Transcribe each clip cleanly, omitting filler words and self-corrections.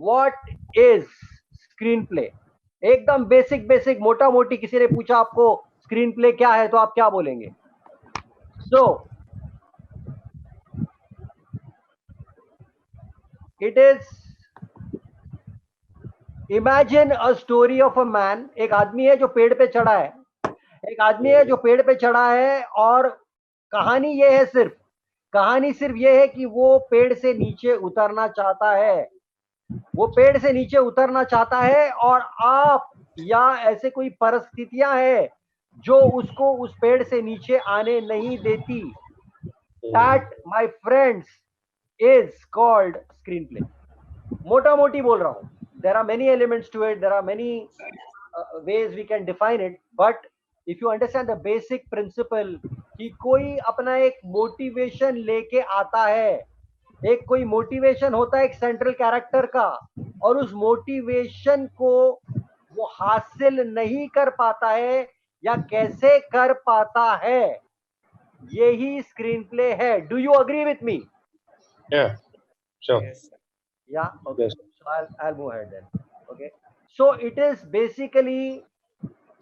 What is screen play? एकदम basic basic मोटा मोटी किसी ने पूछा आपको स्क्रीन प्ले क्या है तो आप क्या बोलेंगे? So it is, imagine a story of a man. एक आदमी है जो पेड़ पे चढ़ा है, एक आदमी है जो पेड़ पे चढ़ा है, और कहानी ये है, सिर्फ कहानी सिर्फ ये है कि वो पेड़ से नीचे उतरना चाहता है, वो पेड़ से नीचे उतरना चाहता है, और आप या ऐसे कोई परिस्थितियां हैं जो उसको उस पेड़ से नीचे आने नहीं देती। That my friends is called screenplay. मोटा मोटी बोल रहा हूं, there are many elements to it, there are many ways we can define it, but if you understand the basic principle कि कोई अपना एक मोटिवेशन लेके आता है, एक कोई मोटिवेशन होता है एक सेंट्रल कैरेक्टर का, और उस मोटिवेशन को वो हासिल नहीं कर पाता है या कैसे कर पाता है, यही स्क्रीन प्ले है। Do you agree with me? Yeah, sure. Yes, sir. Yeah, okay. Yes. So I'll move ahead then. Okay. So it is basically,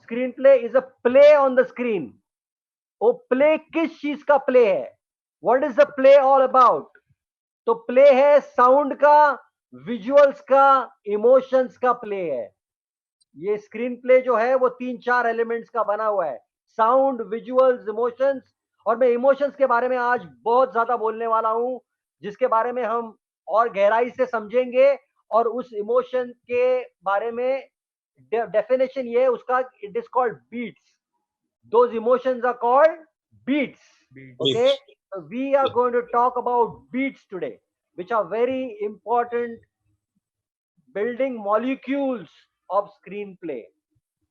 screenplay is a play on the screen. वो play किस चीज का play है? What is the play all about? तो play है sound का, visuals का, emotions का प्ले है। ये स्क्रीन प्ले जो है वो 3-4 एलिमेंट्स का बना हुआ है, साउंड, विजुअल्स, इमोशंस। और मैं इमोशंस के बारे में आज बहुत ज्यादा बोलने वाला हूं, जिसके बारे में हम और गहराई से समझेंगे, और उस इमोशन के बारे में डेफिनेशन ये है उसका, it is called beats. Those emotions are called beats. Okay, so we are going to talk about beats today, which are very important building molecules of screenplay.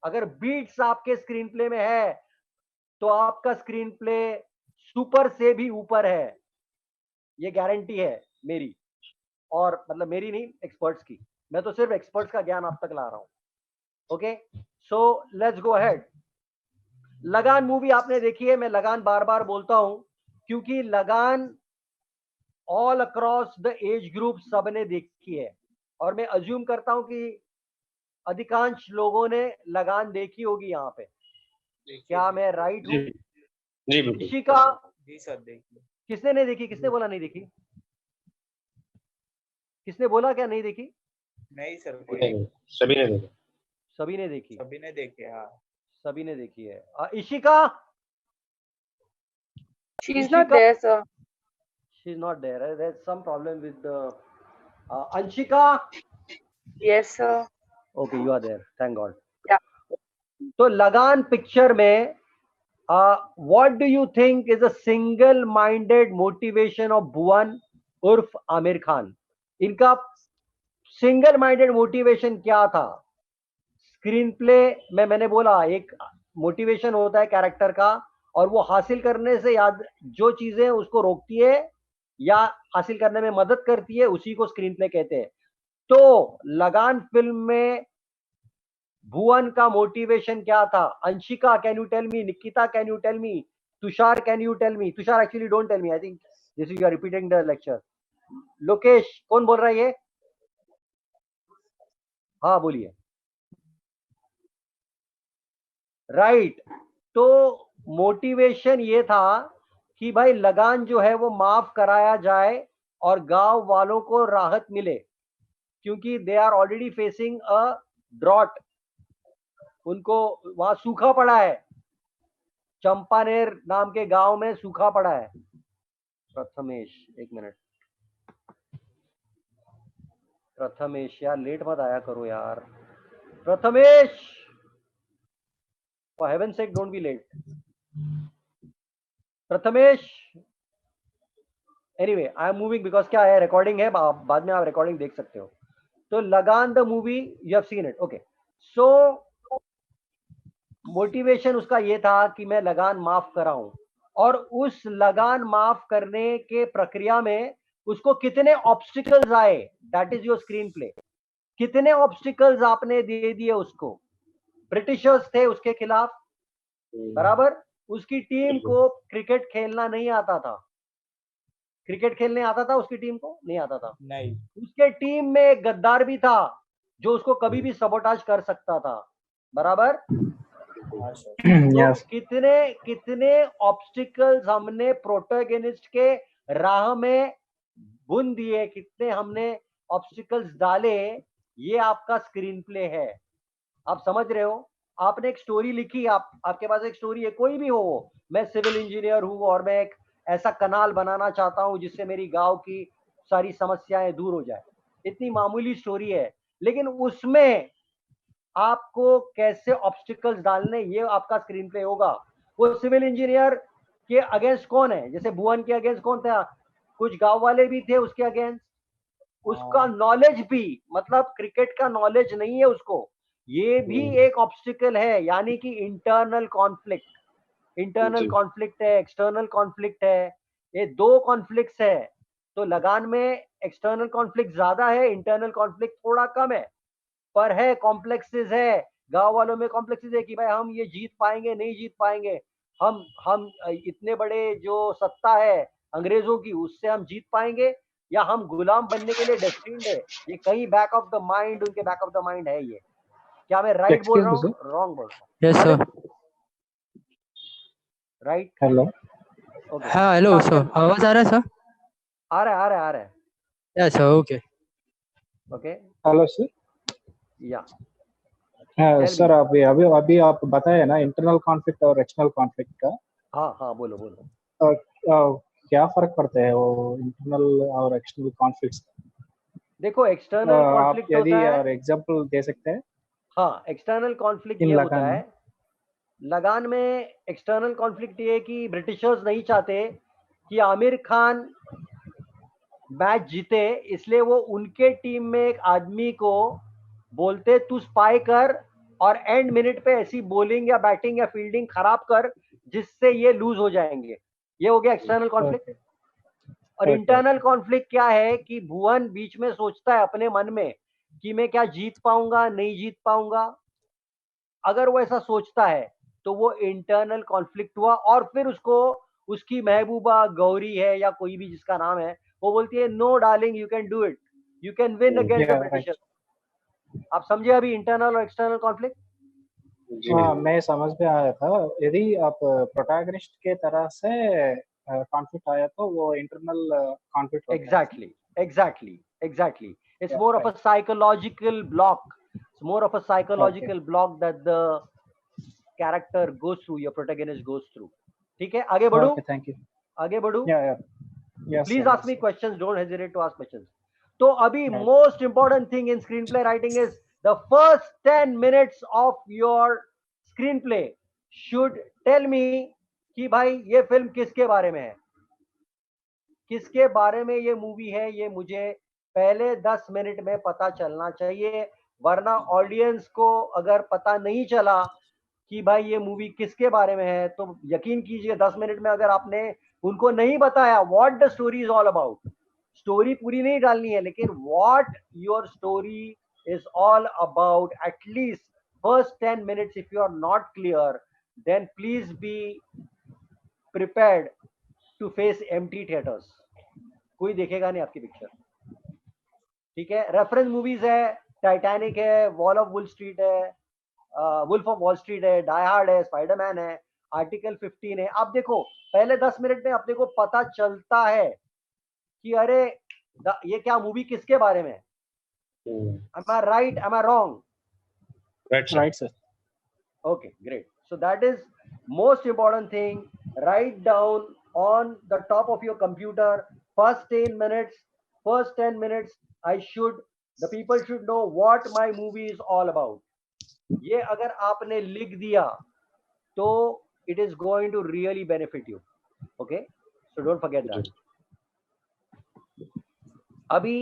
अगर beats आपके स्क्रीन प्ले में है तो आपका screen play super से भी ऊपर है, ये गारंटी है मेरी, और मतलब मेरी नहीं, एक्सपर्ट्स की। मैं तो सिर्फ एक्सपर्ट्स का ज्ञान आप तक ला रहा हूं। Okay, so let's go ahead. लगान मूवी आपने देखी है, मैं लगान बार बार बोलता हूं क्योंकि लगान all across the age group सबने देखी है, और मैं अज्यूम करता हूं कि अधिकांश लोगों ने लगान देखी होगी यहाँ पे। क्या मैं राइट हूँ? जी जी बिल्कुल। इशिका, जी सर, देखिए। किसने नहीं देखी? किसने बोला नहीं देखी? किसने बोला क्या नहीं देखी? नहीं सर, नहीं, सभी ने देखा। सभी ने देखी, सभी ने देखे। हाँ, सभी ने देखी है। Ishika, She is not there, sir. she is not there. There's some problem with the Anshika. Yes, sir. Okay, you are there. Thank God. Yeah. तो लगान पिक्चर में what do you think is a single minded motivation of भुवन उर्फ आमिर खान? इनका single minded motivation क्या था? Screen play में मैंने बोला एक मोटिवेशन होता है कैरेक्टर का, और वो हासिल करने से याद जो चीजें उसको रोकती है या हासिल करने में मदद करती है, उसी को स्क्रीन प्ले कहते हैं। तो लगान फिल्म में भुवन का मोटिवेशन क्या था? Anshika, can you tell me? Nikita, can you tell me? Tushar, can you tell me? Tushar actually don't tell me, I think this is you are repeating the lecture. Lokesh, कौन बोल रहा है ये? हाँ बोलिए। राइट, तो मोटिवेशन ये था कि भाई लगान जो है वो माफ कराया जाए और गांव वालों को राहत मिले, क्योंकि they are already facing a drought. उनको वहां सूखा पड़ा है, चंपानेर नाम के गांव में सूखा पड़ा है। प्रथमेश, एक मिनट। प्रथमेश यार, लेट मत आया करो यार। Prathamesh, for heaven sake don't be late. Prathamesh, anyway I am moving, because क्या है, रिकॉर्डिंग है, बाद में आप रिकॉर्डिंग देख सकते हो। तो लगान the movie, you have seen it, okay. So motivation उसका ये था कि मैं लगान माफ कराऊं, और उस लगान माफ करने के प्रक्रिया में उसको कितने ऑब्स्टिकल्स आए, that is your screen play. कितने ऑब्स्टिकल्स आपने दे दिए उसको? ब्रिटिशर्स थे उसके खिलाफ, बराबर। उसकी टीम को क्रिकेट खेलना नहीं आता था, क्रिकेट खेलने आता था उसकी टीम को? नहीं आता था। नहीं। उसके टीम में एक गद्दार भी था जो उसको कभी भी सबोटाज कर सकता था, बराबर? हाँ सर। तो Yes. कितने कितने ऑब्स्टिकल्स हमने प्रोटोगेनिस्ट के राह में बुन दिए, कितने हमने ऑब्स्टिकल्स डाले, ये आपका स्क्रीन प्ले है। आप समझ रहे हो? आपने एक स्टोरी लिखी, आपके पास एक स्टोरी है, कोई भी हो वो, मैं सिविल इंजीनियर हूं और मैं एक ऐसा कनाल बनाना चाहता हूं जिससे मेरी गांव की सारी समस्याएं दूर हो जाए, इतनी मामूली स्टोरी है, लेकिन उसमें आपको कैसे ऑब्स्टिकल्स डालने, ये आपका स्क्रीन प्ले होगा। वो सिविल इंजीनियर के अगेंस्ट कौन है? जैसे भुवन के अगेंस्ट कौन था? कुछ गांव वाले भी थे उसके अगेंस्ट। उसका नॉलेज भी, मतलब क्रिकेट का नॉलेज नहीं है उसको, ये भी एक ऑब्स्टिकल है, यानी कि इंटरनल कॉन्फ्लिक्ट। इंटरनल जी। कॉन्फ्लिक्ट है, एक्सटर्नल कॉन्फ्लिक्ट है, ये दो कॉन्फ्लिक्ट्स है। तो लगान में एक्सटर्नल कॉन्फ्लिक्ट ज्यादा है, इंटरनल कॉन्फ्लिक्ट थोड़ा कम है, पर है, कॉम्प्लेक्सेस है। गांव वालों में कॉम्प्लेक्सेस है कि भाई हम ये जीत पाएंगे नहीं जीत पाएंगे, हम इतने बड़े जो सत्ता है अंग्रेजों की, उससे हम जीत पाएंगे या हम गुलाम बनने के लिए डेस्टिन्ड है। ये कहीं बैक ऑफ द माइंड, उनके बैक ऑफ द माइंड है ये। क्या मैं राइट बोल Excuse रहा me, हूँ, रॉन्ग बोल रहा Yes, हूँ? sir. राइट? hello. ओके, हाँ, हेलो स्टार्ट सर, कर। आवाज आ रहा है सर? आ रहा है, आ रहा है, आ रहा है। Yes sir, okay. Okay, Hello sir. या हाँ टेल सर, मी। अभी अभी अभी आप बताए ना इंटरनल कॉन्फ्लिक्ट और एक्सटर्नल कॉन्फ्लिक्ट का। हाँ हाँ, बोलो बोलो। क्या फर्क पड़ता है वो इंटरनल और एक्सटर्नल कॉन्फ्लिक्ट्स? देखो, एक्सटर्नल आप कॉन्फ्लिक्ट यदि होता है, और एग्जांपल दे सकते हैं हाँ, एक्सटर्नल कॉन्फ्लिक्ट इन ये होता लगान है, में? लगान में एक्सटर्नल कॉन्फ्लिक्ट ये है कि ब्रिटिशर्स नहीं चाहते कि आमिर खान मैच जीते, इसलिए वो उनके टीम में एक आदमी को बोलते तू स्पाई कर और एंड मिनट पे ऐसी बॉलिंग या बैटिंग या फील्डिंग खराब कर जिससे ये लूज हो जाएंगे। ये हो गया एक्सटर्नल कॉन्फ्लिक्ट। और ओके। इंटरनल कॉन्फ्लिक्ट क्या है कि भुवन बीच में सोचता है अपने मन में कि मैं क्या जीत पाऊंगा नहीं जीत पाऊंगा। अगर वो ऐसा सोचता है तो वो इंटरनल कॉन्फ्लिक्ट हुआ, और फिर उसको उसकी महबूबा गौरी है या कोई भी जिसका नाम है, वो बोलती है no darling, you can do it, you can win against the Yeah, right. Britishers. आप समझे अभी इंटरनल और एक्सटर्नल कॉन्फ्लिक्ट? जी हाँ, मैं समझ में आया था। यदि आप प्रोटैगनिस्ट के तरह से कॉन्फ्लिक्ट आया तो वो इंटरनल कॉन्फ्लिक्ट होता है। Exactly, exactly, exactly. It's Yeah, more of right. a psychological block. It's more of a Okay. psychological block that the character goes through, your protagonist goes through. ठीक है, आगे बढ़ूं? Okay, thank you. आगे बढ़ूं? Yeah, yeah. Yes, Please sir. ask me questions. Don't hesitate to ask questions. तो अभी Right. most important thing in screenplay writing is the first 10 minutes of your screenplay should tell me कि भाई ये film किसके बारे में है, किसके बारे में ये मूवी है, ये मुझे पहले 10 मिनट में पता चलना चाहिए। वरना ऑडियंस को अगर पता नहीं चला कि भाई ये मूवी किसके बारे में है, तो यकीन कीजिए 10 मिनट में अगर आपने उनको नहीं बताया what the story is all about, story पूरी नहीं डालनी है, लेकिन what your story is all about, at least first 10 minutes if you are not clear, then please be prepared to face empty theatres. कोई देखेगा नहीं आपकी पिक्चर, ठीक है? रेफरेंस मूवीज है, टाइटैनिक है, वॉल ऑफ वॉल स्ट्रीट है, वुल्फ ऑफ वॉल स्ट्रीट है, डाई हार्ड है, स्पाइडरमैन है, आर्टिकल 15 है। आप देखो पहले 10 मिनट में अपने को पता चलता है कि अरे ये क्या मूवी किसके बारे में है। Am I right? Am I wrong? Right sir. Right, sir. Okay, great. So that is most important thing. Write down on the top of your computer first 10 minutes. First 10 minutes, the people should know what my movie is all about. ये अगर आपने लिख दिया तो it is going to really benefit you. Okay? So don't forget that. अभी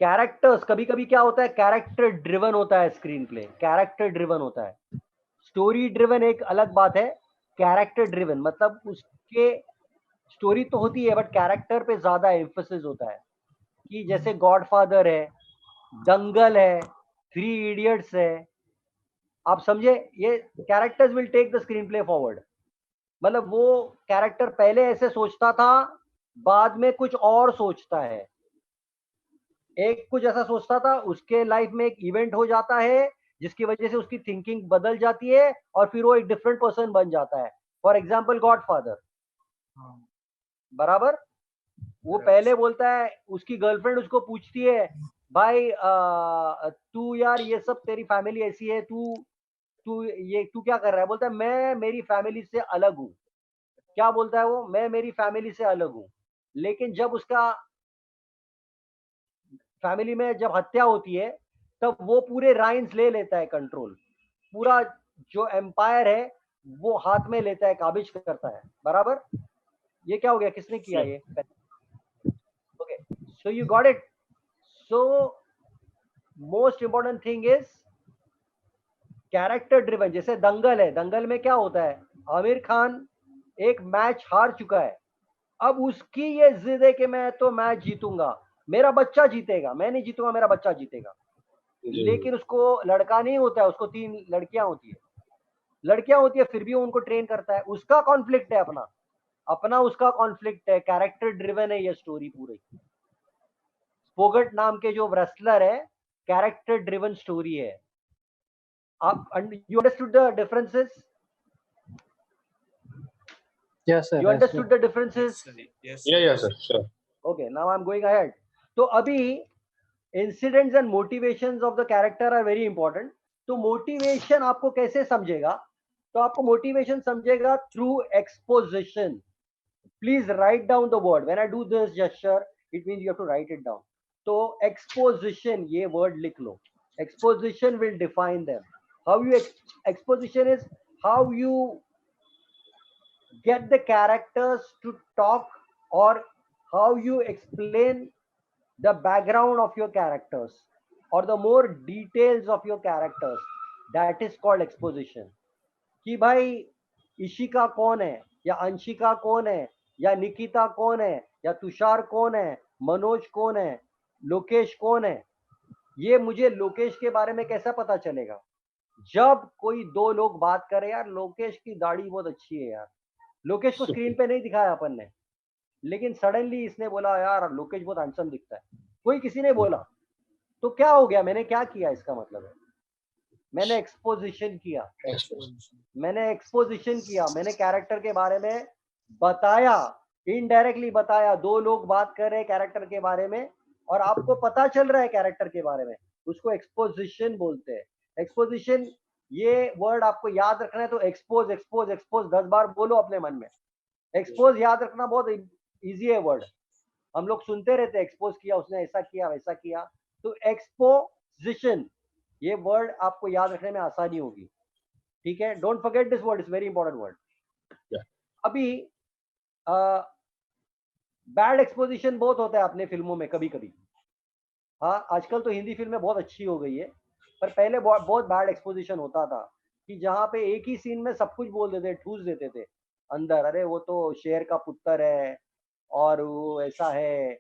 characters, कभी कभी क्या होता है, कैरेक्टर ड्रिवन होता है स्क्रीन प्ले, कैरेक्टर ड्रिवन होता है। स्टोरी ड्रिवन एक अलग बात है, कैरेक्टर ड्रिवन मतलब उसके स्टोरी तो होती है बट कैरेक्टर पे ज्यादा एम्फोसिस होता है। कि जैसे गॉडफादर है, दंगल है, 3 इडियट्स है, आप समझे, ये characters will take the screenplay forward. मतलब वो कैरेक्टर पहले ऐसे सोचता था, बाद में कुछ और सोचता है, एक कुछ ऐसा सोचता था, उसके लाइफ में एक इवेंट हो जाता है जिसकी वजह से उसकी थिंकिंग बदल जाती है और फिर वो एक डिफरेंट पर्सन बन जाता है। फॉर एग्जाम्पल गॉडफादर, हाँ, बराबर। वो Right. पहले बोलता है, उसकी गर्लफ्रेंड उसको पूछती है, भाई तू यार ये सब तेरी फैमिली ऐसी है, तू तू क्या कर रहा है? बोलता है मैं मेरी फैमिली से अलग हूँ। क्या बोलता है वो? मैं मेरी फैमिली से अलग हूँ। लेकिन जब उसका फैमिली में जब हत्या होती है, तब वो पूरे राइन्स ले लेता है, कंट्रोल पूरा जो एम्पायर है वो हाथ में लेता है, काबिज करता है, बराबर। ये क्या हो गया? किसने किया ये? Okay, so you got it. So most important thing is character driven. जैसे दंगल है, दंगल में क्या होता है? आमिर खान एक मैच हार चुका है, अब उसकी ये जिद है कि मैं तो मैच जीतूंगा, मेरा बच्चा जीतेगा, मैं नहीं जीतूंगा, मेरा बच्चा जीतेगा। जी, लेकिन उसको लड़का नहीं होता है, उसको 3 लड़कियां होती है, फिर भी वो उनको ट्रेन करता है। उसका कॉन्फ्लिक्ट है, अपना अपना उसका कॉन्फ्लिक्ट है। कैरेक्टर ड्रिवन है ये स्टोरी पूरी। स्पोगट नाम के जो रेसलर है, कैरेक्टर ड्रिवन स्टोरी है। आप you understood the differences? Yes, sir. You Yes, sir. understood the differences? Yes, Yeah, sir, sure. Okay, now I'm going ahead. तो अभी incidents and motivations of the character are very important. तो motivation आपको कैसे समझेगा? तो आपको motivation समझेगा through exposition. Please write down the word. When I do this gesture, it means you have to write it down. तो exposition, ये word लिख लो. Exposition will define them. How you exposition is how you get the characters to talk, or how you explain the background of your characters or the more details of your characters. That is called exposition. कि भाई इशिका कौन है, या अंशिका कौन है, या निकिता कौन है, या तुषार कौन है, मनोज कौन है, लोकेश कौन है। ये मुझे लोकेश के बारे में कैसा पता चलेगा? जब कोई दो लोग बात करें, यार लोकेश की दाढ़ी बहुत अच्छी है यार। लोकेश को स्क्रीन पे नहीं दिखाया अपन ने, लेकिन सडनली इसने बोला यार लोकेश बहुत हैंडसम दिखता है, कोई किसी ने बोला, तो क्या हो गया? मैंने क्या किया? इसका मतलब है मैंने एक्सपोजिशन किया। मैंने कैरेक्टर के बारे में बताया, इनडायरेक्टली बताया। दो लोग बात कर रहे हैं कैरेक्टर के बारे में और आपको पता चल रहा है कैरेक्टर के बारे में, उसको एक्सपोजिशन बोलते हैं। एक्सपोजिशन, ये वर्ड आपको याद रखना है, तो एक्सपोज एक्सपोज एक्सपोज 10 बार बोलो अपने मन में। एक्सपोज याद रखना बहुत इजी है वर्ड, हम लोग सुनते रहते हैं, एक्सपोज किया उसने, ऐसा किया वैसा किया। तो एक्सपोजिशन, ये वर्ड आपको याद रखने में आसानी होगी, ठीक है? Don't forget this word, is very important word. Yeah. अभी बैड एक्सपोजिशन बहुत होता है अपने फिल्मों में कभी कभी। हाँ, आजकल तो हिंदी फिल्में बहुत अच्छी हो गई है, पर पहले बहुत बैड एक्सपोजिशन होता था कि जहाँ पे एक ही सीन में सब कुछ बोल देते, ठूस देते थे अंदर, अरे वो तो शेर का पुत्र है और वो ऐसा है,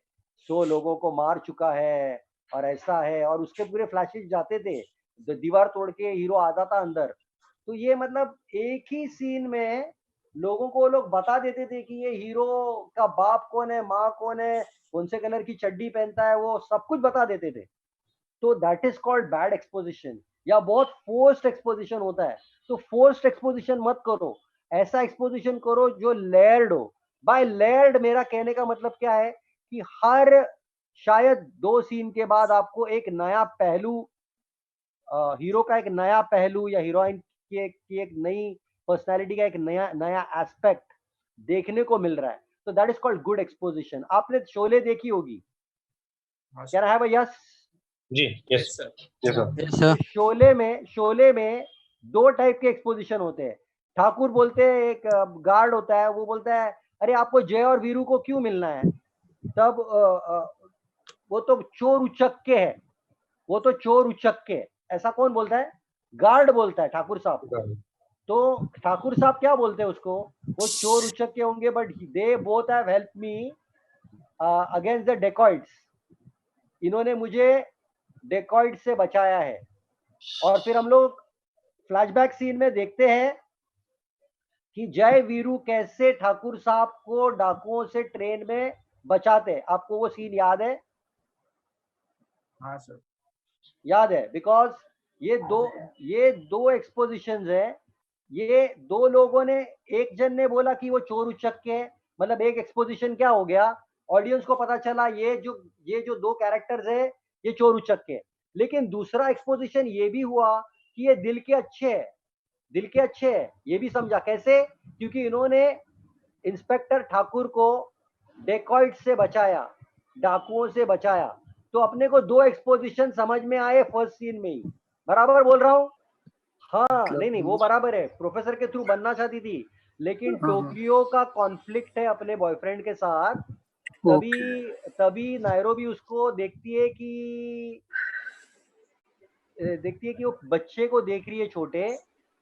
100 लोगों को मार चुका है और ऐसा है, और उसके पूरे फ्लैशेस जाते थे, दीवार तोड़ के हीरो आता था अंदर। तो ये मतलब एक ही सीन में लोगों को लोग बता देते थे कि ये हीरो का बाप कौन है, माँ कौन है, कौन से कलर की चड्डी पहनता है, वो सब कुछ बता देते थे। तो that is called bad exposition, या बहुत फोर्स्ड एक्सपोजिशन होता है। तो फोर्स्ड एक्सपोजिशन मत करो, ऐसा एक्सपोजिशन करो जो लेयर्ड हो। बाय लेयर्ड मेरा कहने का मतलब क्या है कि हर शायद 2 सीन के बाद आपको एक नया पहलू, हीरो का एक नया पहलू या हीरोइन की एक नई पर्सनालिटी का एक नया एस्पेक्ट देखने को मिल रहा है। तो that is called good exposition. आपने शोले देखी होगी, can I have a yes? जी, yes, Yes, sir. yes, sir. Yes, sir. Sholay में 2 टाइप के एक्सपोजिशन होते हैं। ठाकुर बोलते हैं, एक गार्ड होता है, वो बोलता है अरे आपको जय और वीरू को क्यों मिलना है? तब वो तो चोर उचक्के है, वो तो चोर उचक्के, ऐसा कौन बोलता है? गार्ड बोलता है ठाकुर साहब। तो ठाकुर साहब क्या बोलते हैं उसको? वो चोर उचक्के होंगे, but they both have help me against the dacoits. इन्होंने मुझे डेकॉइट से बचाया है। और फिर हम लोग फ्लैशबैक सीन में देखते हैं कि जय वीरू कैसे ठाकुर साहब को डाकुओं से ट्रेन में बचाते हैं। आपको वो सीन याद है? हाँ सर। याद है, बिकॉज ये दो एक्सपोजिशंस है। ये दो लोगों ने, एक जन ने बोला कि वो चोर उचक के, मतलब एक एक्सपोजिशन क्या हो गया, ऑडियंस को पता चला ये जो दो कैरेक्टर्स है ये चोर उचक के। लेकिन दूसरा एक्सपोजिशन ये भी हुआ कि ये दिल के अच्छे है, दिल के अच्छे है। ये भी समझा कैसे? क्योंकि इन्होंने इंस्पेक्टर ठाकुर को डेकॉइट से बचाया, डाकुओं से बचाया। तो अपने को दो एक्सपोजिशन समझ में आए फर्स्ट सीन में ही। बराबर बोल रहा हूँ? हाँ, नहीं वो बराबर है। प्रोफेसर के थ्रू बनना चाहती थी, लेकिन टोक्यो का कॉन्फ्लिक्ट है अपने बॉयफ्रेंड के साथ। तभी नायरोबी उसको देखती है कि वो बच्चे को देख रही है छोटे।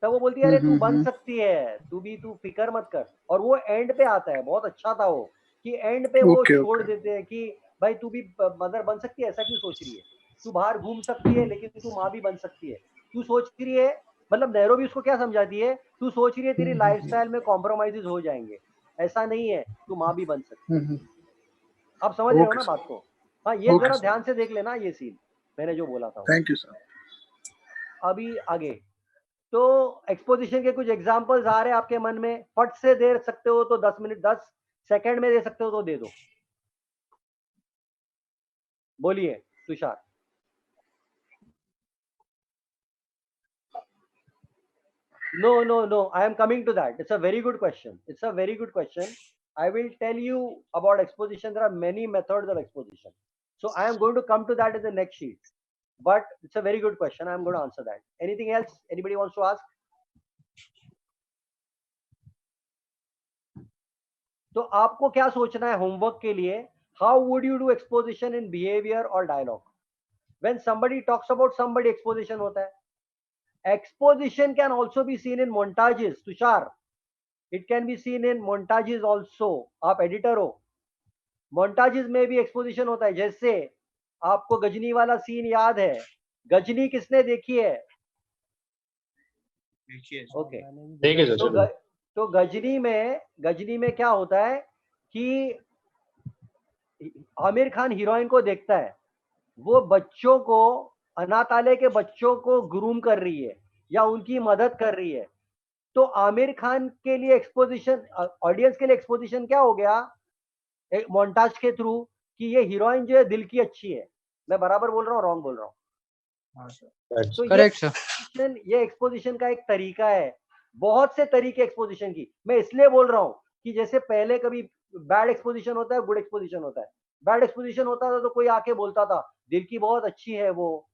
तब वो बोलती है अरे तू बन सकती है, तू फिक्र मत कर। और वो एंड पे आता है, बहुत अच्छा था वो, कि एंड पे वो छोड़ देते हैं कि भाई तू भी मदर बन सकती है, ऐसा क्यों सोच रही है? तू बाहर घूम सकती है, लेकिन तू माँ भी बन सकती है। तू सोच रही है, मतलब नैरोबी उसको क्या समझाती है, तू सोच रही है तेरी लाइफस्टाइल में कॉम्प्रोमाइजेस हो जाएंगे, ऐसा नहीं है, तू माँ भी बन सकती है। आप समझ रहे हो ना बात को? हाँ, ये जरा ध्यान से देख लेना ये सीन मैंने जो बोला था। Thank you sir. अभी आगे तो एक्सपोजिशन के कुछ एग्जांपल्स आ रहे हैं आपके मन में, फट से दे सकते हो तो 10 मिनट 10 सेकंड में दे सकते हो तो दे दो। बोलिए Tushar. No, I am coming to that. It's a very good question. I will tell you about exposition. There are many methods of exposition, so I am going to come to that in the next sheet. But it's a very good question. I am going to answer that. Anything else anybody wants to ask? तो आपको क्या सोचना है homework के लिए? How would you do exposition in behaviour और dialogue? When somebody talks about somebody, exposition होता है। Exposition can also be seen in montages, Tushar. It can be seen in montages also. आप एडिटर हो, montages में भी exposition होता है। जैसे आपको गजनी वाला सीन याद है? गजनी किसने देखी है? देखिए ओके, ठीक है सर, चलो। तो गजनी में क्या होता है कि आमिर खान हीरोइन को देखता है, वो बच्चों को, अनाथालय के बच्चों को ग्रूम कर रही है या उनकी मदद कर रही है। तो आमिर खान के लिए एक्सपोजिशन, ऑडियंस के लिए एक्सपोजिशन क्या हो गया एक मोन्टाज के थ्रू, कि ये हीरोइन जो है दिल की अच्छी है। मैं बराबर बोल रहा हूँ, रॉन्ग बोल रहा हूँ? हाँ सर। तो करेक्ट सर। ये एक्सपोजिशन का एक तरीका है। बहुत से तरीके एक्सपोजिशन की, मैं इसलिए बोल रहा हूँ कि जैसे पहले कभी बैड एक्सपोजिशन होता है, गुड एक्सपोजिशन होता है। बैड एक्सपोजिशन होता था तो कोई आके बोलता था दिल की बहुत अच्छी है वो,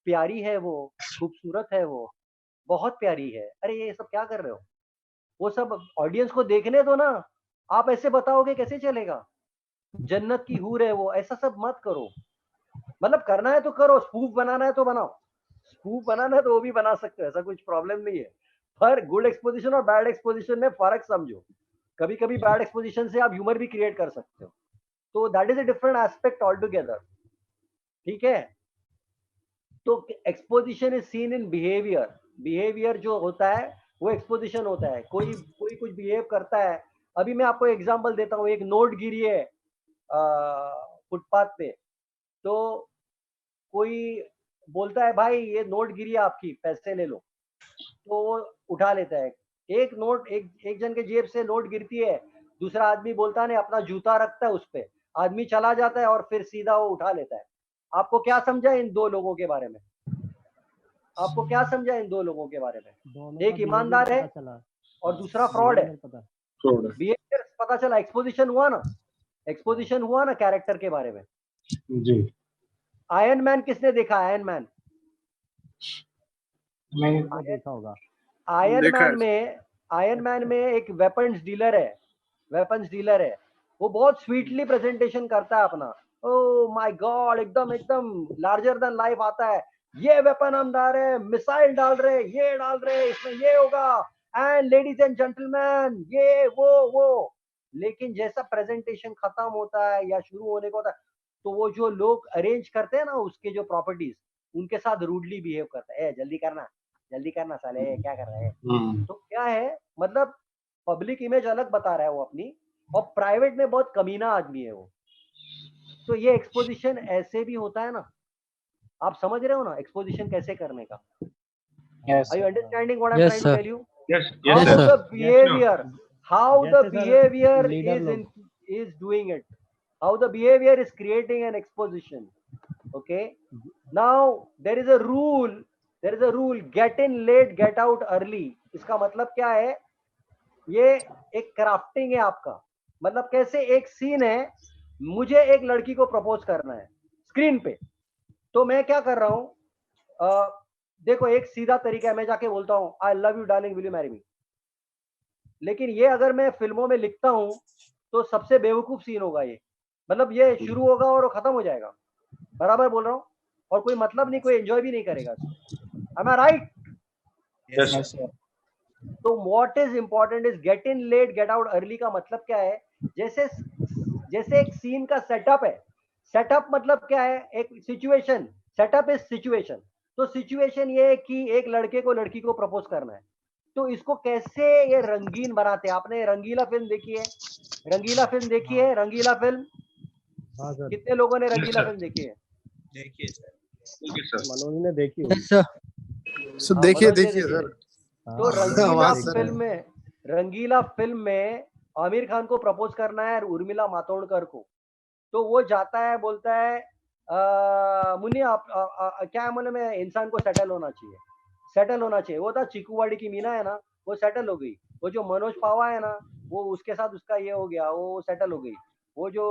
प्यारी है वो, खूबसूरत है वो, बहुत प्यारी है। अरे ये सब क्या कर रहे हो? वो सब ऑडियंस को देखने दो ना। आप ऐसे बताओगे कैसे चलेगा? जन्नत की हूर है वो, ऐसा सब मत करो। मतलब करना है तो करो, स्पूफ बनाना है तो बनाओ, स्पूफ बनाना है तो वो भी बना सकते हो, ऐसा कुछ प्रॉब्लम नहीं है। पर गुड एक्सपोजिशन और बैड एक्सपोजिशन में फर्क समझो। कभी कभी बैड एक्सपोजिशन से आप ह्यूमर भी क्रिएट कर सकते हो, तो that is a different aspect all together. ठीक है? तो exposition is seen in behaviour. Behaviour जो होता है वो एक्सपोजिशन होता है। कोई कुछ बिहेव करता है। अभी मैं आपको एग्जांपल देता हूँ। एक नोट गिरी है फुटपाथ पे, तो कोई बोलता है भाई ये नोट गिरी है आपकी, पैसे ले लो। तो वो उठा लेता है। एक जन के जेब से नोट गिरती है, दूसरा आदमी बोलता है अपना जूता रखता है उस पे, आदमी चला जाता है और फिर सीधा वो उठा लेता है। आपको क्या समझा इन दो लोगों के बारे में? आपको क्या समझा इन दो लोगों के बारे में? एक ईमानदार है और दूसरा फ्रॉड है। बिहेवियर पता चला, एक्सपोजिशन हुआ ना, एक्सपोजिशन हुआ ना कैरेक्टर के बारे में। जी। आयरन मैन किसने देखा? आयरन मैन नहीं देखा होगा। आयरन मैन में एक वेपन्स डीलर है। वो बहुत स्वीटली प्रेजेंटेशन करता है अपना। ओ माय गॉड, एकदम लार्जर देन लाइफ आता है। ये वेपन हम डाल रहे हैं, मिसाइल डाल रहे हैं, ये डाल रहे हैं, इसमें ये होगा, एंड लेडीज एंड जेंटलमैन ये वो। लेकिन जैसा प्रेजेंटेशन खत्म होता है या शुरू होने को होता है, तो वो जो लोग अरेंज करते हैं ना उसके जो प्रॉपर्टीज, उनके साथ रूडली बिहेव करता है। जल्दी करना साले, क्या कर रहे हैं? तो क्या है, मतलब पब्लिक इमेज अलग बता रहा है वो अपनी, और प्राइवेट में बहुत कमीना आदमी है वो। तो ये एक्सपोजिशन ऐसे भी होता है ना, आप समझ रहे हो ना एक्सपोजिशन कैसे करने का? Yes, Are you sir. understanding what I'm Yes, trying sir. to tell you? Yes, How yes, sir. the behavior, how the जैसे सर behavior लीडर is लोग is doing it, how the behavior is creating an exposition. Okay, now there is a rule, get in late get out early. इसका मतलब क्या है? ये एक crafting है आपका, मतलब कैसे एक सीन है, मुझे एक लड़की को प्रपोज करना है स्क्रीन पे, तो मैं क्या कर रहा हूं, देखो एक सीधा तरीका है, मैं जाके बोलता हूं I love you darling will you marry me. लेकिन ये अगर मैं फिल्मों में लिखता हूं तो सबसे बेवकूफ सीन होगा ये, मतलब ये शुरू होगा और वो खत्म हो जाएगा, बराबर बोल रहा हूँ, और कोई मतलब नहीं, कोई एंजॉय भी नहीं करेगा इसको। Am I right? Yes, Yes, sir. तो what is important is get in let get out early का मतलब क्या है? जैसे जैसे एक सीन का सेटअप है, सेटअप मतलब क्या है? एक सिचुएशन, सेटअप इज सिचुएशन। तो सिचुएशन ये है कि एक लड़के को लड़की को प्रपोज करना है, तो इसको कैसे ये रंगीन बनाते हैं। आपने रंगीला फिल्म देखी है? रंगीला फिल्म देखी है? रंगीला फिल्म हाँ सर कितने लोगों ने रंगीला sir. फिल्म देखी है? देखिए सर, Okay, sir. मनोज ने देखी होगी। Yes, sir. सर हाँ, देखिए मनोज ने देखिए देखी सर है। तो हाँ, रंगीला आवाज सर फिल्म में, रंगीला फिल्म में आमिर खान को प्रपोज करना है उर्मिला मातोंडकर को, तो वो जाता है, बोलता है मुन्नी आप क्या है, बोले मैं इंसान को सेटल होना चाहिए, सेटल होना चाहिए। वो था चिकूवाड़ी की मीना है ना, वो सेटल हो गई। वो जो मनोज पावा है ना, वो उसके साथ उसका ये हो गया, वो सेटल हो गई। वो जो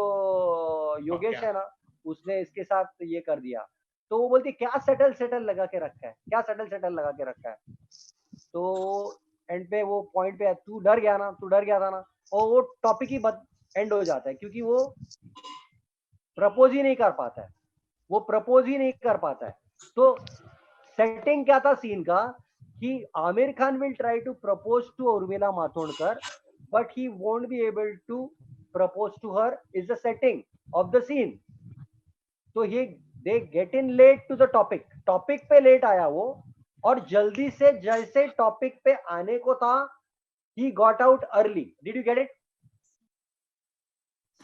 योगेश है ना, उसने इसके साथ ये कर दिया। तो वो बोलती क्या सेटल सेटल लगा के रखा है, क्या सेटल सेटल लगा के रखा है। तो एंड पे वो पॉइंट पे तू डर गया ना, तू डर गया था ना, और वो टॉपिक ही एंड हो जाता है, क्योंकि वो प्रपोज ही नहीं कर पाता है, वो प्रपोज ही नहीं कर पाता है। तो सेटिंग क्या था सीन का कि Aamir Khan will try to propose to Urmila Matondkar, but he won't be able to propose to her, is the setting of the scene. तो ये they get in late to the topic, topic पे लेट आया वो, और जल्दी से जैसे टॉपिक पे आने को था, he got out early. Did you get it?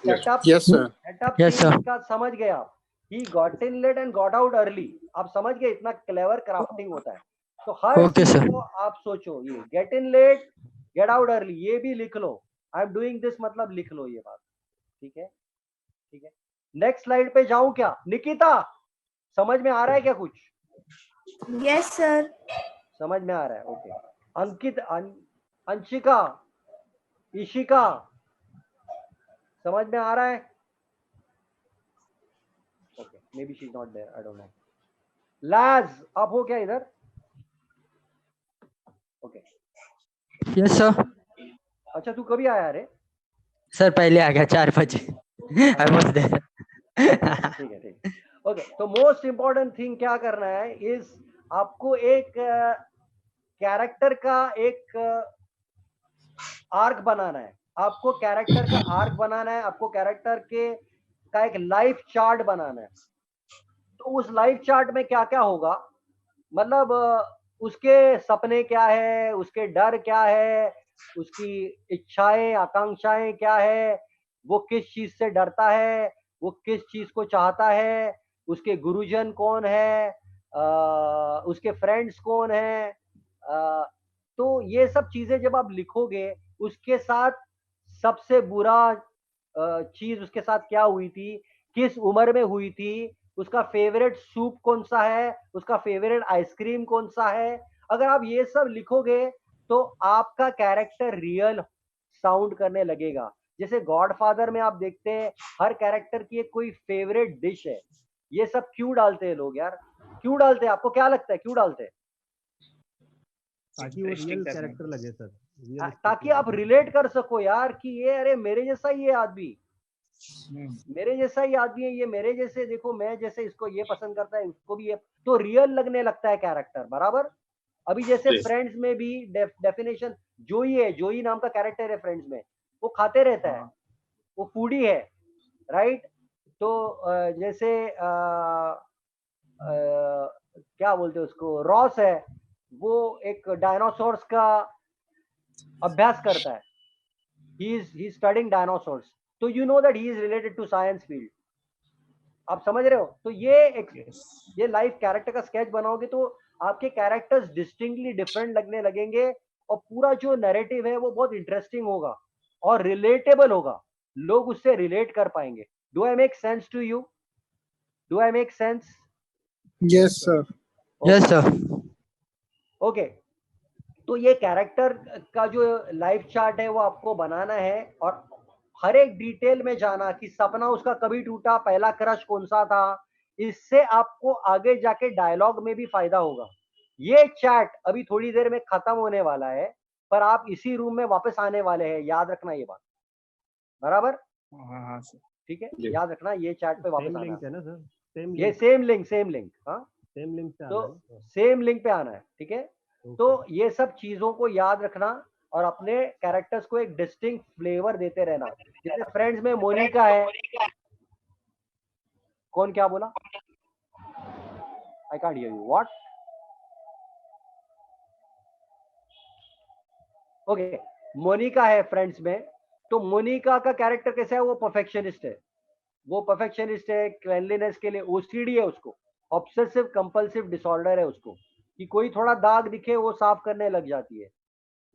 Yes. Setup, yes sir setup Yes, sir. का समझ गए आप? He got in late and got out early. आप समझ गए? इतना क्लेवर क्राफ्टिंग होता है। तो हर Okay, चीज sir. को आप सोचो, ये gate in let get out early, ये भी लिख लो। आई एम डूइंग दिस मतलब लिख लो ये बात, ठीक है? ठीक है, नेक्स्ट स्लाइड पे जाऊं क्या? निकिता समझ में आ रहा है क्या कुछ? Yes sir. समझ में आ रहा है, ओके। अंकित, अंशिका, इशिका, समझ में आ रहा है? Okay, maybe she is not there, I don't know. लाज, आप हो क्या इधर? Okay, Yes, sir. अच्छा तू कभी आया रे? सर पहले आ गया 4 बजे। I was there. ठीक है, ठीक है, ओके। तो मोस्ट इंपॉर्टेंट थिंग क्या करना है इज आपको एक कैरेक्टर का एक आर्क बनाना है, आपको कैरेक्टर का आर्क बनाना है, आपको कैरेक्टर के का एक लाइफ चार्ट बनाना है। तो उस लाइफ चार्ट में क्या क्या होगा, मतलब उसके सपने क्या है, उसके डर क्या है, उसकी इच्छाएं आकांक्षाएं क्या है, वो किस चीज से डरता है, वो किस चीज को चाहता है, उसके गुरुजन कौन है, उसके फ्रेंड्स कौन है, तो ये सब चीजें जब आप लिखोगे, उसके साथ सबसे बुरा चीज उसके साथ क्या हुई थी, किस उम्र में हुई थी, उसका फेवरेट सूप कौन सा है, उसका फेवरेट आइसक्रीम कौन सा है। अगर आप ये सब लिखोगे तो आपका कैरेक्टर रियल साउंड करने लगेगा। जैसे गॉडफादर में आप देखते हैं हर कैरेक्टर की एक कोई फेवरेट डिश है। ये सब क्यों डालते हैं लोग यार, क्यों डालते हैं? आपको क्या लगता है क्यों डालते हैं? ताकि वो रियल कैरेक्टर लगे सर, ताकि आप रिलेट कर सको यार कि ये अरे मेरे जैसा ही ये आदमी, मेरे जैसा ही आदमी है ये, मेरे जैसे देखो, मैं जैसे इसको ये पसंद करता है, उसको भी ये, तो रियल लगने लगता है कैरेक्टर, बराबर। अभी जैसे जी। फ्रेंड्स में भी डेफिनेशन जोई है, जोई नाम का कैरेक्टर है फ्रेंड्स में, वो खाते रहता है, वो फूडी है, राइट। तो जैसे क्या बोलते हैं उसको, रॉस है, वो एक डायनासोर्स का अभ्यास करता है, he is studying dinosaurs, so you know that he is related to science field, आप समझ रहे हो? तो ये Yes. ये लाइफ कैरेक्टर का स्केच बनाओगे तो आपके कैरेक्टर्स डिस्टिंक्टली डिफरेंट लगने लगेंगे और पूरा जो नैरेटिव है वो बहुत इंटरेस्टिंग होगा और रिलेटेबल होगा, लोग उससे रिलेट कर पाएंगे। Do I make sense to you? Do I make sense? Yes, sir. Yes sir. Okay, तो ये कैरेक्टर का जो लाइफ चार्ट है वो आपको बनाना है और हर एक डिटेल में जाना कि सपना उसका कभी टूटा, पहला क्रश कौन सा था। इससे आपको आगे जाके डायलॉग में भी फायदा होगा। ये चैट अभी थोड़ी देर में खत्म होने वाला है, पर आप इसी रूम में वापस आने वाले हैं, याद रखना ये बात। बराबर? हाँ सर। ठीक है, जी। याद रखना ये चैट पे वापस सेम आना लिंक है ना सर? सेम ये लिंक, सेम लिंक हाँ, सेम लिंक पे आना तो है। सेम लिंक पे आना है। ठीक है, ओके। तो ये सब चीजों को याद रखना और अपने कैरेक्टर्स को एक डिस्टिंक्ट फ्लेवर देते रहना। जैसे फ्रेंड्स में मोनिका है, कौन क्या बोला? I can't hear you, what? Okay, Monica है फ्रेंड्स में, तो मोनिका का कैरेक्टर कैसा है? वो परफेक्शनिस्ट है, वो परफेक्शनिस्ट है, क्लीनलीनेस के लिए ओसीडी है उसको, ऑब्सेसिव कंपल्सिव डिसऑर्डर है उसको, कि कोई थोड़ा दाग दिखे वो साफ करने लग जाती है।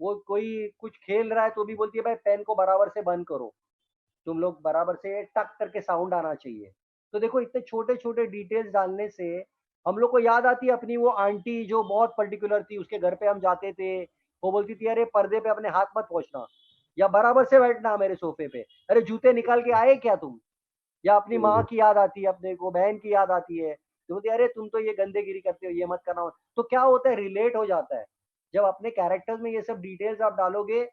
वो कोई कुछ खेल रहा है तो भी बोलती है भाई पेन को बराबर से बंद करो, तुम लोग बराबर से टक करके साउंड आना चाहिए। तो देखो इतने छोटे छोटे डिटेल्स डालने से हम लोग को याद आती है अपनी वो आंटी जो बहुत पर्टिकुलर थी, उसके घर पे हम जाते थे, वो बोलती थी अरे पर्दे पे अपने हाथ मत पहुंचना या बराबर से बैठना मेरे सोफे पे, अरे जूते निकाल के आए क्या तुम? या अपनी माँ की याद आती है, अपने को बहन की याद आती है, तो बोलती है अरे तुम तो ये गंदेगिरी करते हो, ये मत करना। तो क्या होता है, रिलेट हो जाता है। जब अपने कैरेक्टर्स में ये सब डिटेल्स आप डालोगे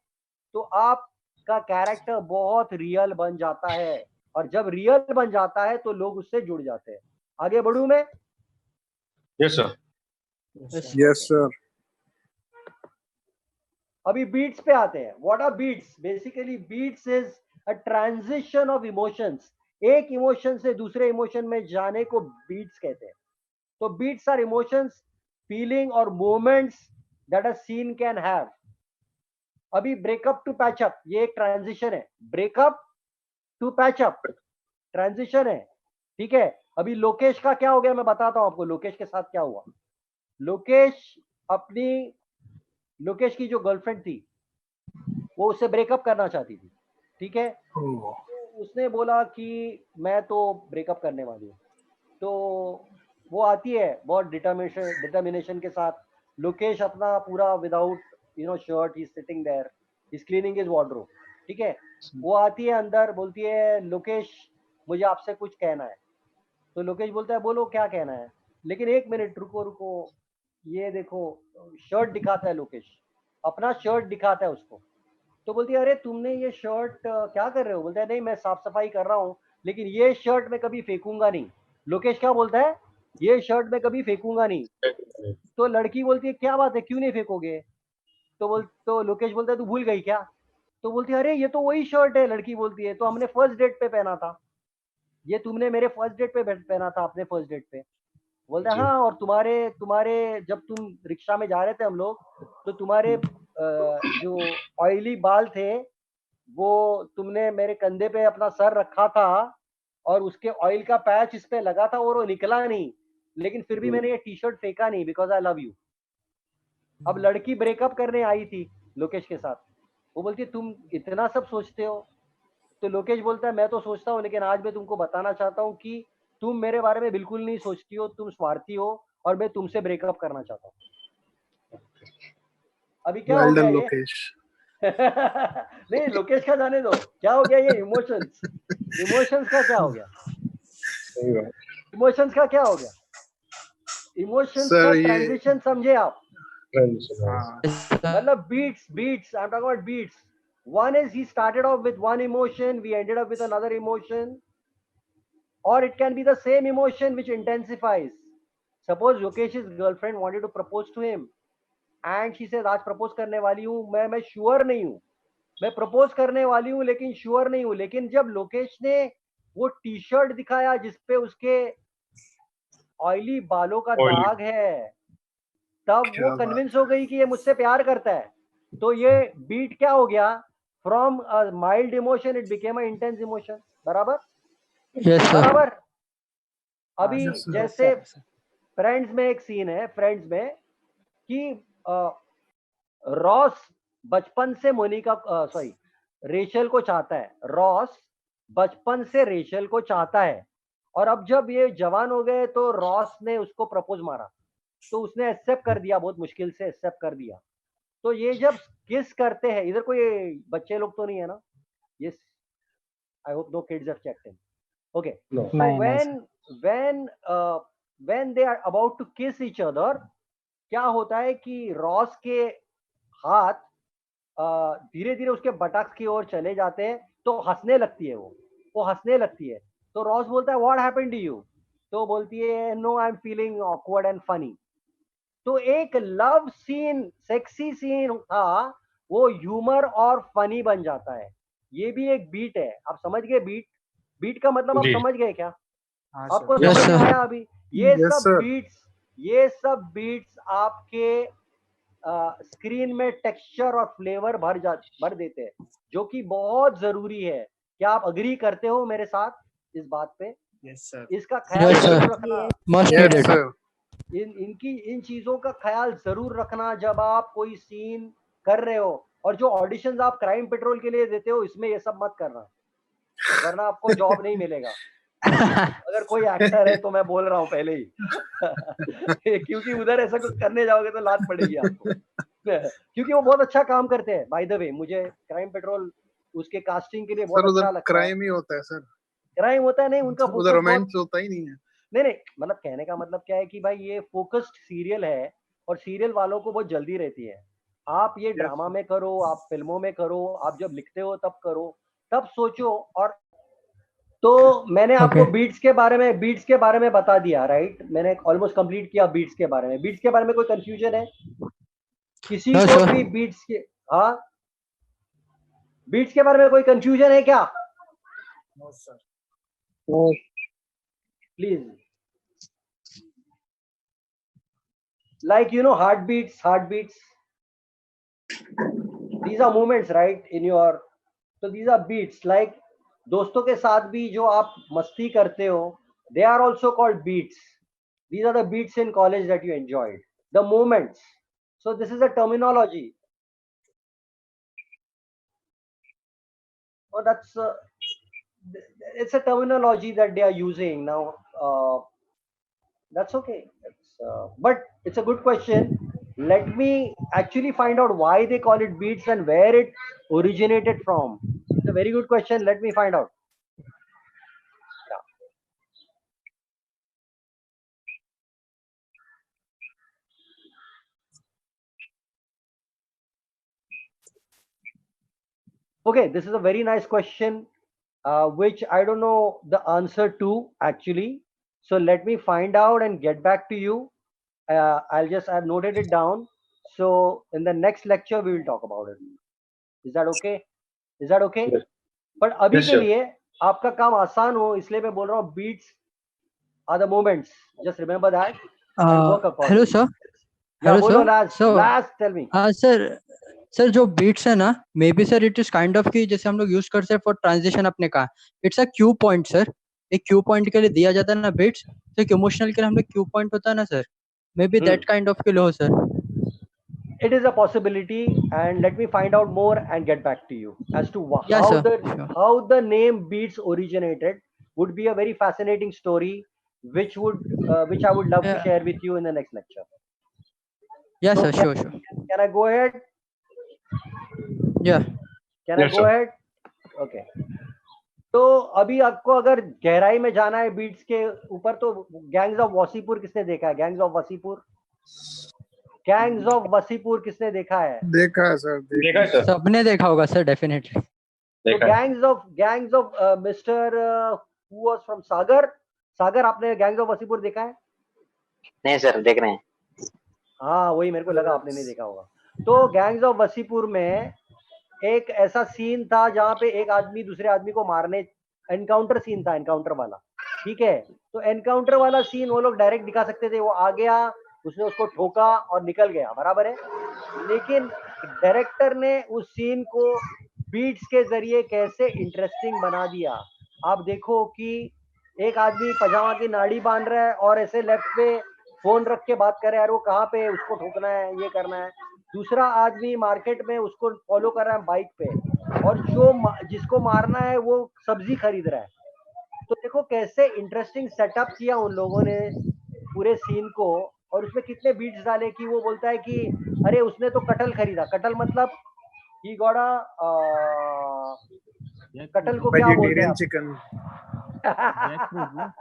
तो आपका कैरेक्टर बहुत रियल बन जाता है, और जब रियल बन जाता है तो लोग उससे जुड़ जाते हैं। आगे बढ़ू मैं? Yes, sir. Yes, sir. अभी बीट्स पे आते हैं। What are beats? Basically beats is a transition of emotions. एक इमोशन से दूसरे इमोशन में जाने को बीट्स कहते हैं। तो बीट्स आर इमोशंस, फीलिंग और moments that a scene can have. अभी ब्रेकअप टू पैचअप, ये एक ट्रांजिशन है। ब्रेकअप टू पैचअप ट्रांजिशन है, ठीक है। अभी लोकेश का क्या हो गया मैं बताता हूं आपको, लोकेश के साथ क्या हुआ। लोकेश की जो गर्लफ्रेंड थी वो उससे ब्रेकअप करना चाहती थी, ठीक है। Oh. तो उसने बोला कि मैं तो ब्रेकअप करने वाली हूँ। तो वो आती है बहुत डिटर्मिनेशन के साथ। लोकेश अपना पूरा without shirt, he sitting there, he is cleaning his wardrobe, ठीक है। वो आती है अंदर, बोलती है लोकेश मुझे आपसे कुछ कहना है। तो लोकेश बोलता है बोलो क्या कहना है, लेकिन एक मिनट रुको रुको, ये देखो। शर्ट दिखाता है लोकेश, अपना शर्ट दिखाता है उसको। तो बोलती है अरे तुमने ये शर्ट क्या कर रहे हो? बोलता है नहीं मैं साफ सफाई कर रहा हूँ, लेकिन ये शर्ट मैं कभी फेंकूंगा नहीं। लोकेश क्या बोलता है? ये शर्ट मैं कभी फेंकूंगा नहीं। तो लड़की बोलती है क्या बात है, क्यों नहीं फेंकोगे? तो लोकेश बोलता है तू भूल गई क्या? तो बोलती है अरे ये तो वही शर्ट है। लड़की बोलती है तो हमने फर्स्ट डेट पे पहना था, ये तुमने मेरे फर्स्ट डेट पे पहना था, अपने फर्स्ट डेट पे। बोलता है जी। हाँ, और तुम्हारे तुम्हारे जब तुम रिक्शा में जा रहे थे हम लोग, तो तुम्हारे जो ऑयली बाल थे वो तुमने मेरे कंधे पे अपना सर रखा था और उसके ऑयल का पैच इस पे लगा था और वो निकला नहीं, लेकिन फिर भी मैंने ये टी शर्ट फेंका नहीं बिकॉज आई लव यू। अब लड़की ब्रेकअप करने आई थी लोकेश के साथ, वो बोलती है तुम इतना सब सोचते हो? तो लोकेश बोलता है मैं तो सोचता हूँ, लेकिन आज मैं तुमको बताना चाहता हूँ कि तुम मेरे बारे में बिल्कुल नहीं सोचती हो, तुम स्वार्थी हो और मैं तुमसे ब्रेकअप करना चाहता हूँ। अभी क्या हो Well गया done, ये? Lokesh. नहीं लोकेश का जाने दो, क्या हो गया ये? इमोशंस का क्या हो गया? सही बात। इमोशंस का क्या हो गया? इमोशंस Sir, का ये ट्रांजिशन समझे आप? Friends, sir. हाँ मतलब beats, I'm talking about beats. One is he started off with one emotion, we ended up with another emotion, or it can be the same emotion which intensifies. Suppose Lokesh's girlfriend wanted to propose to him and she says आज propose करने वाली हूँ, मैं sure नहीं हूँ, मैं propose करने वाली हूँ लेकिन sure नहीं हूँ। लेकिन जब लोकेश ने वो टी शर्ट दिखाया जिसपे उसके ऑयली बालों का Oily. दाग है, तब क्या वो बात कन्विंस हो गई कि ये मुझसे प्यार करता है। तो ये बीट क्या हो गया? From a mild emotion it became a intense emotion. बराबर? Yes sir. बराबर? अभी Yes, sir. जैसे फ्रेंड्स में एक सीन है, फ्रेंड्स में, कि रॉस बचपन से मोनिका सॉरी रेचल को चाहता है। रॉस बचपन से रेचल को चाहता है, और अब जब ये जवान हो गए तो रॉस ने उसको प्रपोज मारा, तो उसने एक्सेप्ट कर दिया, बहुत मुश्किल से एक्सेप्ट कर दिया। तो ये जब किस करते हैं, इधर कोई बच्चे लोग तो नहीं है ना? Yes, I hope no kids have checked in. Okay, No. so नहीं, नहीं, when they are about to kiss each other, क्या होता है कि रॉस के हाथ धीरे धीरे उसके बटक्स की ओर चले जाते हैं, तो हंसने लगती है, वो हंसने लगती है। तो रॉस बोलता है व्हाट हैपेंड टू यू, तो बोलती है no I am feeling awkward and funny. तो एक लव सीन, सेक्सी सीन था, वो ह्यूमर और फनी बन जाता है। ये भी एक बीट है, आप समझ गए? बीट, बीट का मतलब आप जी। समझ गए क्या? हाँ आपको सर। Yes, समझ में sir. आया अभी? ये Yes, सब sir. बीट्स, ये सब बीट्स आपके स्क्रीन में टेक्सचर और फ्लेवर भर देते हैं, जो कि बहुत जरूरी है। क्या आप अग्री करते हो मेरे साथ इस बात पे? Yes, sir. इसका ख्याल Yes, sir. जरूर रखना। Must Yes, needed. sir. इन चीजों का ख्याल जरूर रखना जब आप कोई सीन कर रहे हो। और जो ऑडिशंस आप क्राइम पेट्रोल के लिए देते हो, इसमें ये सब मत करना, वरना आपको जॉब नहीं मिलेगा। अगर कोई एक्टर है तो मैं बोल रहा हूँ पहले ही क्योंकि उधर ऐसा कुछ करने जाओगे तो लात पड़ेगी आपको क्योंकि वो बहुत अच्छा काम करते हैं। बाय द वे, मुझे क्राइम पेट्रोल उसके कास्टिंग के लिए बहुत सर अच्छा उधर लगता है। क्राइम ही होता है सर, क्राइम होता है नहीं, उनका उधर फोकस बहुत, रोमांस होता ही नहीं है। नहीं, मतलब कहने का मतलब क्या है कि भाई ये फोकस्ड सीरियल है, और सीरियल वालों को बहुत जल्दी रहती है। आप ये ड्रामा में करो, आप फिल्मों में करो, आप जब लिखते हो तब करो, तब सोचो। और तो मैंने आपको Okay. बीट्स के बारे में बता दिया, राइट? मैंने ऑलमोस्ट कंप्लीट किया बीट्स के बारे में। बीट्स के बारे में कोई कंफ्यूजन है किसी No, को sir. भी? बीट्स के, हाँ, बीट्स के बारे में कोई कंफ्यूजन है क्या? No, sir. Please, like heartbeats, these are movements, right, in your, so these are beats, like दोस्तों के साथ भी जो आप मस्ती करते हो, they are also called beats. These are the beats in college that you enjoyed, the moments. So this is a terminology. Oh, that's it's a terminology that they are using now. That's okay. But it's a good question. Let me actually find out why they call it beats and where it originated from. It's a very good question. Let me find out. Yeah. Okay, this is a very nice question, which I don't know the answer to actually. So let me find out and get back to you. I've noted it down. So in the next lecture, we will talk about it. Is that okay? Is that okay? Yes. पर अभी Yes, के sir. लिए आपका काम आसान हो, इसलिए मैं बोल रहा हूँ beats are the moments. Just remember that and work accordingly. Hello, sir. Yeah, Hello, बोलो sir. Last, So, last tell me. Sir जो बीट्स है ना, maybe sir it is kind of की जैसे हम लोग यूज करते हैं फॉर ट्रांजिशन अपने का, it's a Q point sir. एक क्यू पॉइंट के लिए दिया जाता है ना बीट्स, तो एक इमोशनल के लिए हम लोग क्यू पॉइंट होता है ना sir, may be that kind of के लो sir. It is a possibility, and let me find out more and get back to you as to Yeah, how sir. the Sure. how the name beats originated. Would be a very fascinating story, which I would love to Yeah. share with you in the next lecture. Yeah, So sir. Sure. can I go ahead? Yeah. Can I Yes, go sir. ahead? Okay. तो अभी आपको अगर गहराई में जाना है beats के ऊपर, तो गैंग्स ऑफ वासीपुर किसने देखा है? गैंग्स ऑफ वासीपुर किसने देखा है? देखा है सर, देखा है सर, सबने देखा होगा सर, डेफिनेटली. तो देखा है. Gangs of mister who was from Sagar, आपने गैंग्स ऑफ वासीपुर देखा है? नहीं सर, देख रहे हैं. हाँ, वही मेरे को लगा आपने नहीं देखा होगा. तो गैंग्स ऑफ वासीपुर में एक ऐसा सीन था जहाँ पे एक आदमी दूसरे आदमी को मारने, एनकाउंटर सीन था, एनकाउंटर वाला. ठीक है, तो एनकाउंटर वाला सीन वो लोग डायरेक्ट दिखा सकते थे, वो आ गया, उसने उसको ठोका और निकल गया, बराबर है. लेकिन डायरेक्टर ने उस सीन को बीट्स के जरिए कैसे इंटरेस्टिंग बना दिया. आप देखो कि एक आदमी पजामा की नाड़ी बांध रहा है और ऐसे लेफ्ट पे फोन रख के बात कर रहा है, यार वो कहाँ पे है, उसको ठोकना है, ये करना है। दूसरा आदमी मार्केट में उसको फॉलो कर रहा है बाइक पे, और जिसको मारना है वो सब्जी खरीद रहा है। तो देखो कैसे इंटरेस्टिंग सेटअप किया उन लोगों ने पूरे सीन को, और उसमें कितने बीट्स डाले कि वो बोलता है कि अरे उसने तो कटल खरीदा। कटल मतलब ही गॉड़ा कटल को क्या बोलते हैं वेजिटेरियन आप? चिकन, जैकफ्रूट ना?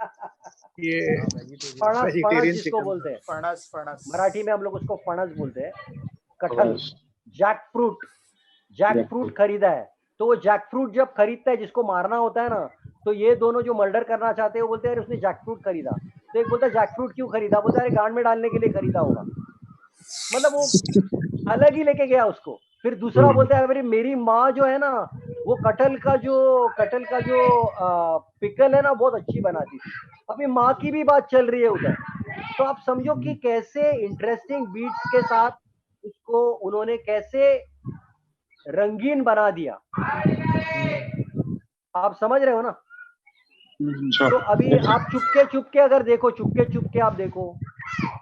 ये हाँ, vegetarian। फणस, फणस वेजिटेरियन जिसको चिकन। बोलते हैं, फणस फणस मराठी में हम लोग उसको फणस बोलते हैं, कटहल, Yes. Jackfruit. Jackfruit खरीदा है, तो वो जैक फ्रूट जब खरीदता है, जिसको मारना होता है ना, तो ये दोनों जो मर्डर करना चाहते हैं वो बोलते हैं अरे उसने जैक फ्रूट खरीदा। तो एक बोलता है जैक फ्रूट क्यों खरीदा, बोलता है अरे गांड में डालने के लिए खरीदा होगा। मतलब वो अलग ही लेके गया उसको। फिर दूसरा बोलता है अरे मेरी माँ जो है ना, वो कटहल का जो पिकल है ना बहुत अच्छी बनाती थी। अभी माँ की भी बात चल रही है उधर। तो आप समझो कि कैसे इंटरेस्टिंग बीट्स के साथ उसको उन्होंने कैसे रंगीन बना दिया। आप समझ रहे हो ना? Sure. तो अभी आप चुपके अगर देखो, चुपके आप देखो,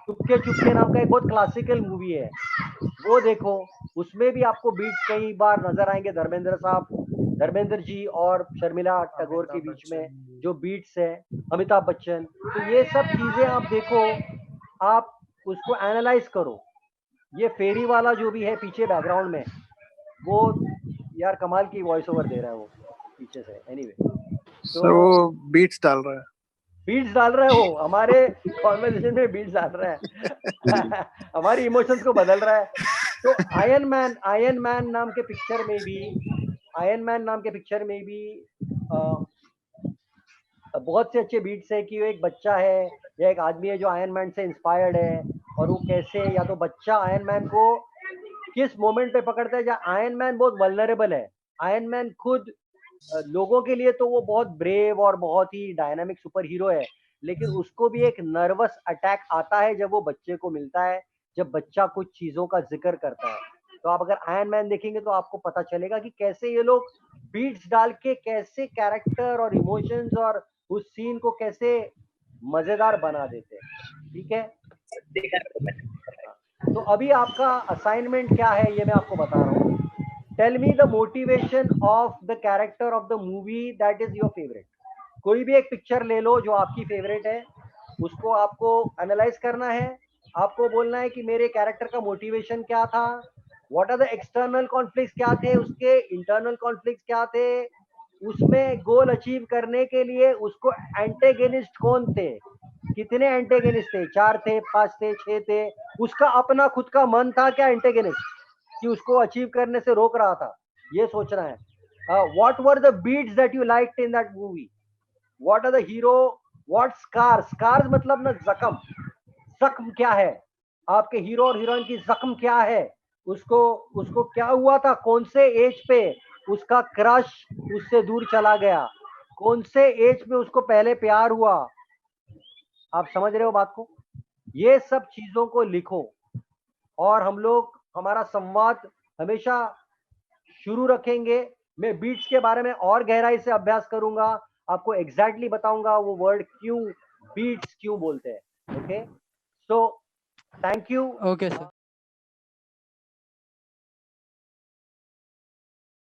चुपके नाम का एक बहुत क्लासिकल मूवी है, वो देखो। उसमें भी आपको बीट्स कई बार नजर आएंगे, धर्मेंद्र जी और शर्मिला टैगोर के बीच में जो बीट्स है, अमिताभ बच्चन। तो ये सब चीजें आप देखो, आप उसको एनालाइज करो। ये फेरी वाला जो भी है पीछे बैकग्राउंड में, वो यार कमाल की वॉइस ओवर दे रहा है वो पीछे से। एनीवे, सर वो बीट्स डाल रहा है। बीट्स डाल रहा है, वो हमारे कॉन्वर्सेशन में बीट्स डाल रहा है हमारी इमोशंस को बदल रहा है। तो आयरन मैन नाम के पिक्चर में भी बहुत से अच्छे बीट्स है कि वो एक बच्चा है या एक आदमी है जो आयरन मैन से इंस्पायर्ड है, और वो कैसे, या तो बच्चा आयरन मैन को किस मोमेंट पे पकड़ता है जहाँ आयरन मैन बहुत वल्नरेबल है। आयरन मैन खुद लोगों के लिए तो वो बहुत ब्रेव और बहुत ही डायनामिक सुपर हीरो है, लेकिन उसको भी एक नर्वस अटैक आता है जब वो बच्चे को मिलता है, जब बच्चा कुछ चीजों का जिक्र करता है। तो आप अगर आयरन मैन देखेंगे तो आपको पता चलेगा कि कैसे ये लोग बीट्स डाल के कैसे कैरेक्टर और इमोशंस और उस सीन को कैसे मजेदार बना देते हैं। ठीक है, तो अभी आपका असाइनमेंट क्या है ये मैं आपको बता रहा हूँ। Tell me the motivation of the character of the movie that is your favourite. कोई भी एक पिक्चर ले लो जो आपकी फेवरेट है, उसको आपको एनालाइज करना है। आपको बोलना है कि मेरे कैरेक्टर का मोटिवेशन क्या था, what are the external conflicts क्या थे, उसके इंटरनल कॉन्फ्लिक्ट्स क्या थे, उसमें गोल अचीव करने के लिए उसको एंटेगनिस्ट कौन थे, कितने एंटेगनिस्ट थे, 4 थे, 5 थे, 6 थे, उसका अपना खुद का मन था क्या एंटेगनिस्ट कि उसको अचीव करने से रोक रहा था, ये सोचना है। What were the beats that you liked in that movie, what are the hero, what scars मतलब ना जख्म क्या है, आपके हीरो और हीरोइन की जख्म क्या है, उसको क्या हुआ था, कौन से एज पे उसका क्रश उससे दूर चला गया, कौन से एज पे उसको पहले प्यार हुआ। आप समझ रहे हो बात को? ये सब चीजों को लिखो, और हम लोग हमारा संवाद हमेशा शुरू रखेंगे। मैं बीट्स के बारे में और गहराई से अभ्यास करूंगा, आपको एग्जैक्टली बताऊंगा वो वर्ड क्यों बीट्स क्यों बोलते हैं। Okay, so thank you. Okay sir.